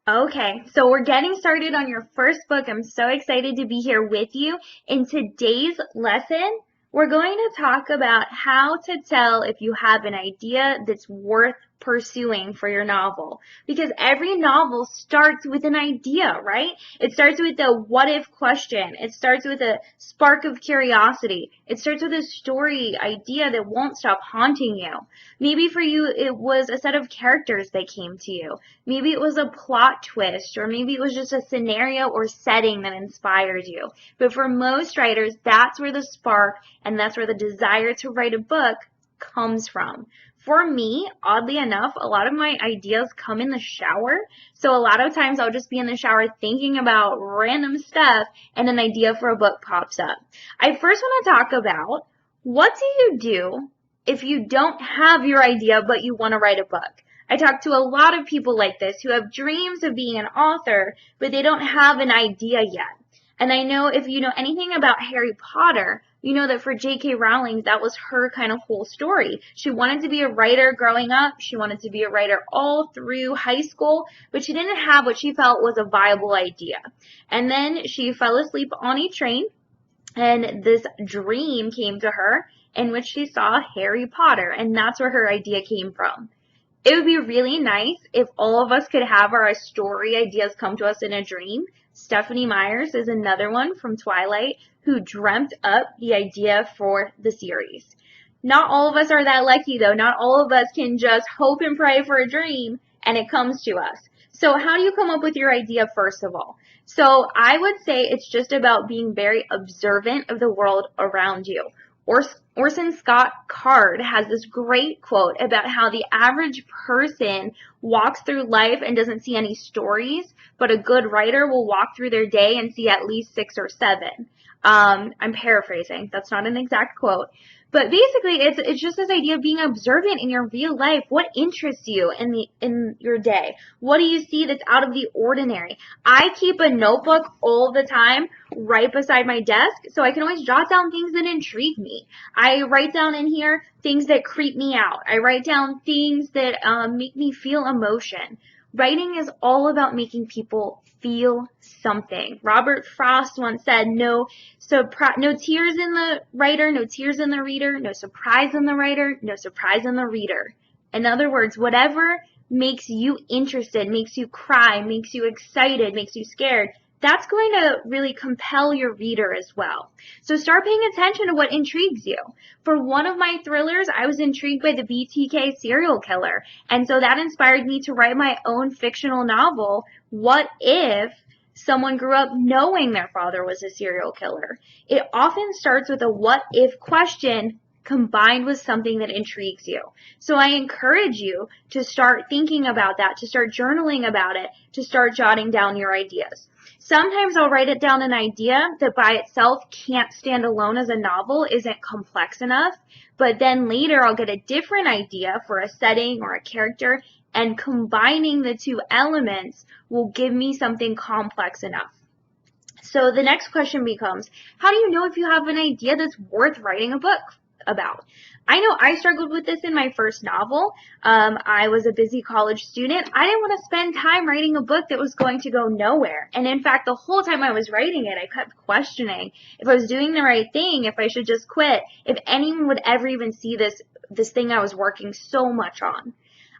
Okay, so we're getting started on your first book. I'm so excited to be here with you. In today's lesson, we're going to talk about how to tell if you have an idea that's worth pursuing for your novel. Because every novel starts with an idea, right? It starts with a what if question. It starts with a spark of curiosity. It starts with a story idea that won't stop haunting you. Maybe for you, it was a set of characters that came to you. Maybe it was a plot twist, or maybe it was just a scenario or setting that inspired you. But for most writers, that's where the spark and that's where the desire to write a book comes from. For me, oddly enough, a lot of my ideas come in the shower. So a lot of times I'll just be in the shower thinking about random stuff and an idea for a book pops up. I first want to talk about what do you do if you don't have your idea but you want to write a book? I talk to a lot of people like this who have dreams of being an author, but they don't have an idea yet. And I know if you know anything about Harry Potter, you know that for J.K. Rowling, that was her kind of whole story. She wanted to be a writer growing up. She wanted to be a writer all through high school, but she didn't have what she felt was a viable idea. And then she fell asleep on a train, and this dream came to her in which she saw Harry Potter, and that's where her idea came from. It would be really nice if all of us could have our story ideas come to us in a dream. Stephanie Myers is another one from Twilight who dreamt up the idea for the series. Not all of us are that lucky though. Not all of us can just hope and pray for a dream and it comes to us. So how do you come up with your idea first of all? So I would say it's just about being very observant of the world around you. Orson Scott Card has this great quote about how the average person walks through life and doesn't see any stories, but a good writer will walk through their day and see at least 6 or 7. I'm paraphrasing. That's not an exact quote. But basically, it's just this idea of being observant in your real life. What interests you in your day? What do you see that's out of the ordinary? I keep a notebook all the time right beside my desk, so I can always jot down things that intrigue me. I write down in here things that creep me out. I write down things that make me feel emotion. Writing is all about making people feel something. Robert Frost once said, no tears in the writer, no tears in the reader, no surprise in the writer, no surprise in the reader. In other words, whatever makes you interested, makes you cry, makes you excited, makes you scared, that's going to really compel your reader as well. So start paying attention to what intrigues you. For one of my thrillers, I was intrigued by the BTK serial killer. And so that inspired me to write my own fictional novel, What If Someone Grew Up Knowing Their Father Was a Serial Killer? It often starts with a what if question combined with something that intrigues you. So I encourage you to start thinking about that, to start journaling about it, to start jotting down your ideas. Sometimes I'll write it down an idea that by itself can't stand alone as a novel, isn't complex enough, but then later I'll get a different idea for a setting or a character, and combining the two elements will give me something complex enough. So the next question becomes, how do you know if you have an idea that's worth writing a book about? I know I struggled with this in my first novel. I was a busy college student. I didn't want to spend time writing a book that was going to go nowhere. And in fact, the whole time I was writing it, I kept questioning if I was doing the right thing, if I should just quit, if anyone would ever even see this thing I was working so much on.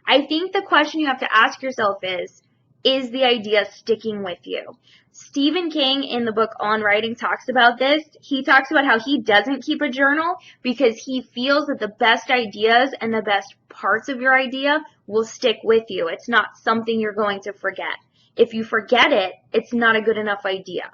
I think the question you have to ask yourself is the idea sticking with you? Stephen King in the book On Writing talks about this. He talks about how he doesn't keep a journal because he feels that the best ideas and the best parts of your idea will stick with you. It's not something you're going to forget. If you forget it, it's not a good enough idea.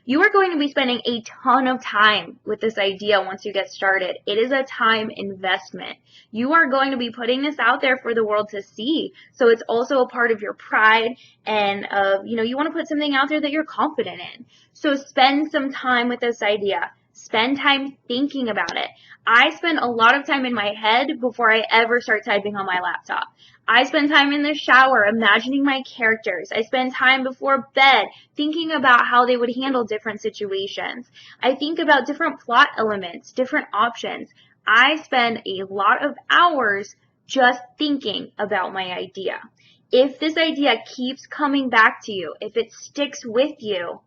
You are going to be spending a ton of time with this idea once you get started. It is a time investment. You are going to be putting this out there for the world to see. So it's also a part of your pride and you want to put something out there that you're confident in. So spend some time with this idea. Spend time thinking about it. I spend a lot of time in my head before I ever start typing on my laptop. I spend time in the shower imagining my characters. I spend time before bed thinking about how they would handle different situations. I think about different plot elements, different options. I spend a lot of hours just thinking about my idea. If this idea keeps coming back to you, if it sticks with you,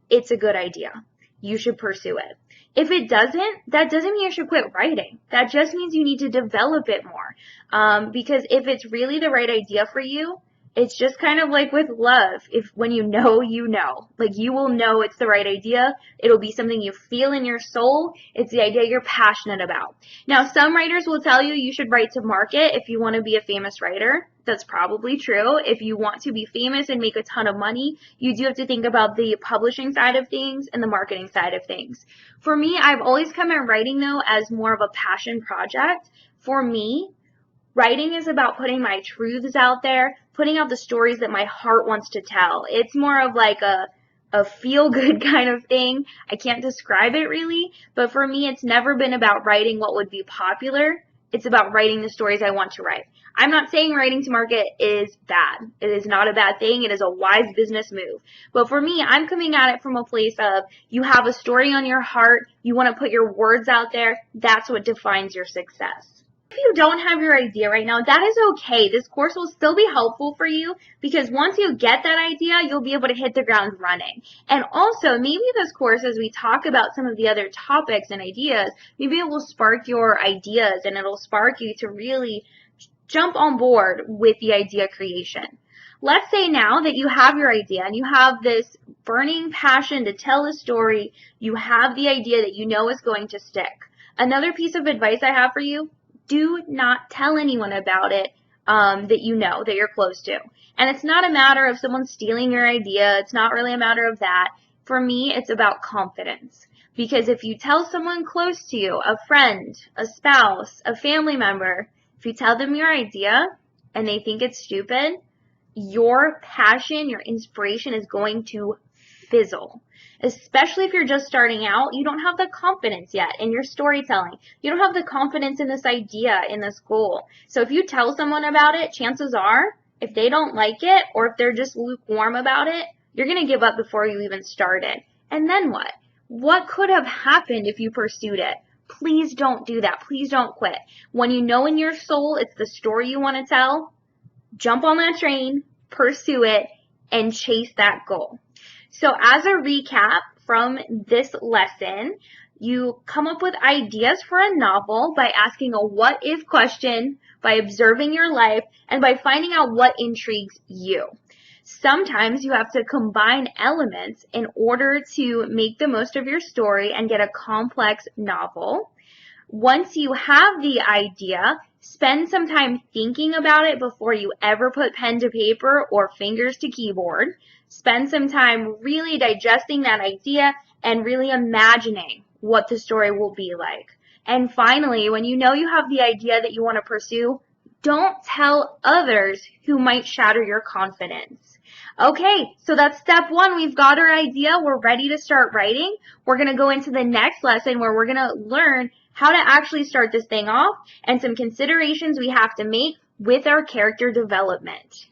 it's a good idea. You should pursue it. If it doesn't, that doesn't mean you should quit writing. That just means you need to develop it more. Because if it's really the right idea for you, it's just kind of like with love. When you know, you know. Like, you will know it's the right idea. It'll be something you feel in your soul. It's the idea you're passionate about. Now, some writers will tell you you should write to market if you want to be a famous writer. That's probably true. If you want to be famous and make a ton of money, you do have to think about the publishing side of things and the marketing side of things. For me, I've always come at writing, though, as more of a passion project. For me, writing is about putting my truths out there, putting out the stories that my heart wants to tell. It's more of like a feel-good kind of thing. I can't describe it really, but for me, it's never been about writing what would be popular. It's about writing the stories I want to write. I'm not saying writing to market is bad. It is not a bad thing. It is a wise business move. But for me, I'm coming at it from a place of you have a story on your heart. You want to put your words out there. That's what defines your success. If you don't have your idea right now, that is okay. This course will still be helpful for you because once you get that idea, you'll be able to hit the ground running. And also, maybe this course, as we talk about some of the other topics and ideas, maybe it will spark your ideas and it'll spark you to really jump on board with the idea creation. Let's say now that you have your idea and you have this burning passion to tell a story, you have the idea that you know is going to stick. Another piece of advice I have for you, do not tell anyone about it that you know, that you're close to. And it's not a matter of someone stealing your idea. It's not really a matter of that. For me, it's about confidence. Because if you tell someone close to you, a friend, a spouse, a family member, if you tell them your idea and they think it's stupid, your passion, your inspiration is going to fizzle. Especially if you're just starting out, you don't have the confidence yet in your storytelling. You don't have the confidence in this idea, in this goal. So if you tell someone about it, chances are, if they don't like it or if they're just lukewarm about it, you're going to give up before you even start it. And then what? What could have happened if you pursued it? Please don't do that. Please don't quit. When you know in your soul it's the story you want to tell, jump on that train, pursue it, and chase that goal. So as a recap from this lesson, you come up with ideas for a novel by asking a what-if question, by observing your life, and by finding out what intrigues you. Sometimes you have to combine elements in order to make the most of your story and get a complex novel. Once you have the idea, spend some time thinking about it before you ever put pen to paper or fingers to keyboard. Spend some time really digesting that idea and really imagining what the story will be like. And finally, when you know you have the idea that you want to pursue, don't tell others who might shatter your confidence. Okay, so that's step one. We've got our idea. We're ready to start writing. We're going to go into the next lesson where we're going to learn how to actually start this thing off and some considerations we have to make with our character development.